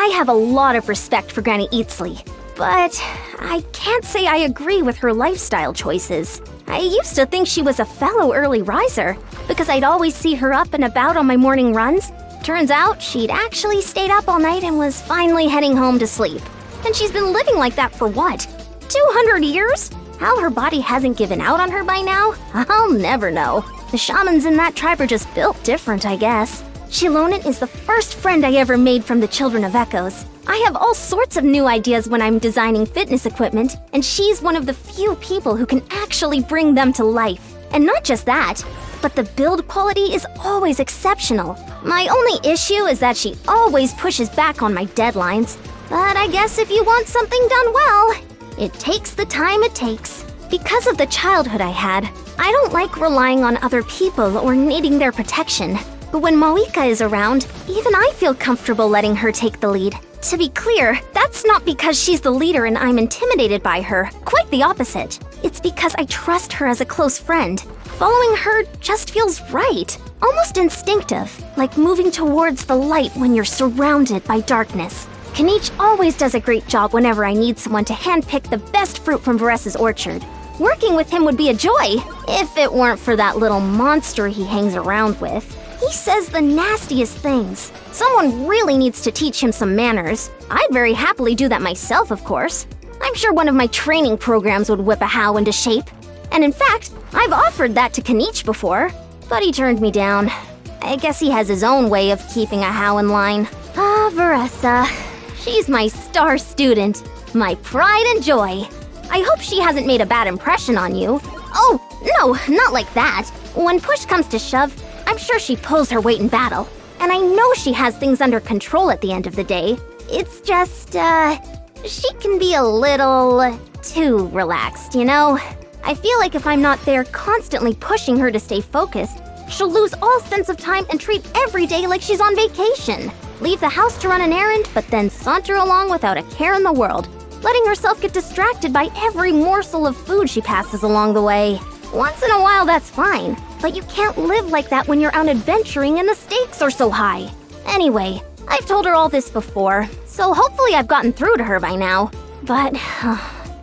I have a lot of respect for Granny Eatsley, but I can't say I agree with her lifestyle choices. I used to think she was a fellow early riser, because I'd always see her up and about on my morning runs. Turns out she'd actually stayed up all night and was finally heading home to sleep. And she's been living like that for what? 200 years? How her body hasn't given out on her by now? I'll never know. The shamans in that tribe are just built different, I guess. Xilonen is the first friend I ever made from the Children of Echoes. I have all sorts of new ideas when I'm designing fitness equipment, and she's one of the few people who can actually bring them to life. And not just that, but the build quality is always exceptional. My only issue is that she always pushes back on my deadlines. But I guess if you want something done well, it takes the time it takes. Because of the childhood I had, I don't like relying on other people or needing their protection. But when Mavuika is around, even I feel comfortable letting her take the lead. To be clear, that's not because she's the leader and I'm intimidated by her. Quite the opposite. It's because I trust her as a close friend. Following her just feels right. Almost instinctive, like moving towards the light when you're surrounded by darkness. Kinich always does a great job whenever I need someone to handpick the best fruit from Varesa's orchard. Working with him would be a joy, if it weren't for that little monster he hangs around with. He says the nastiest things. Someone really needs to teach him some manners. I'd very happily do that myself, of course. I'm sure one of my training programs would whip a How into shape. And in fact, I've offered that to Kinich before, but he turned me down. I guess he has his own way of keeping a How in line. Ah, Varesa. She's my star student, my pride and joy. I hope she hasn't made a bad impression on you. Oh, no, not like that. When push comes to shove, I'm sure she pulls her weight in battle. And I know she has things under control at the end of the day. It's just, she can be a little too relaxed, you know? I feel like if I'm not there constantly pushing her to stay focused, she'll lose all sense of time and treat every day like she's on vacation. Leave the house to run an errand, but then saunter along without a care in the world, letting herself get distracted by every morsel of food she passes along the way. Once in a while, that's fine, but you can't live like that when you're out adventuring and the stakes are so high. Anyway, I've told her all this before, so hopefully I've gotten through to her by now. But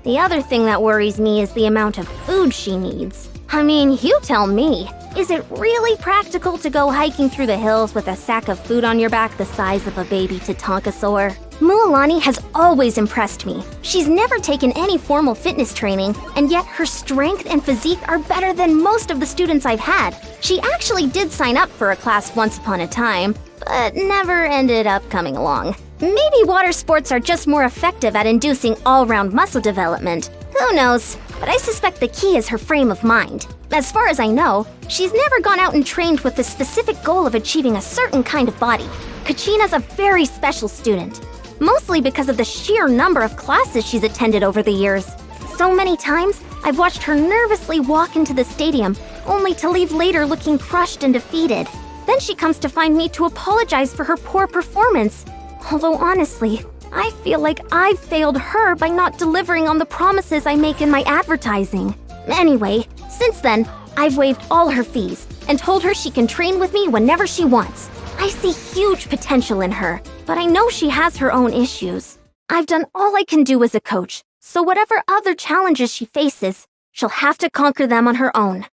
the other thing that worries me is the amount of food she needs. I mean, you tell me. Is it really practical to go hiking through the hills with a sack of food on your back the size of a baby Tatankasaur? Mualani has always impressed me. She's never taken any formal fitness training, and yet her strength and physique are better than most of the students I've had. She actually did sign up for a class once upon a time, but never ended up coming along. Maybe water sports are just more effective at inducing all-round muscle development. Who knows? But I suspect the key is her frame of mind. As far as I know, she's never gone out and trained with the specific goal of achieving a certain kind of body. Kachina's a very special student, mostly because of the sheer number of classes she's attended over the years. So many times, I've watched her nervously walk into the stadium, only to leave later looking crushed and defeated. Then she comes to find me to apologize for her poor performance. Although honestly, I feel like I've failed her by not delivering on the promises I make in my advertising. Anyway, since then, I've waived all her fees and told her she can train with me whenever she wants. I see huge potential in her, but I know she has her own issues. I've done all I can do as a coach, so whatever other challenges she faces, she'll have to conquer them on her own.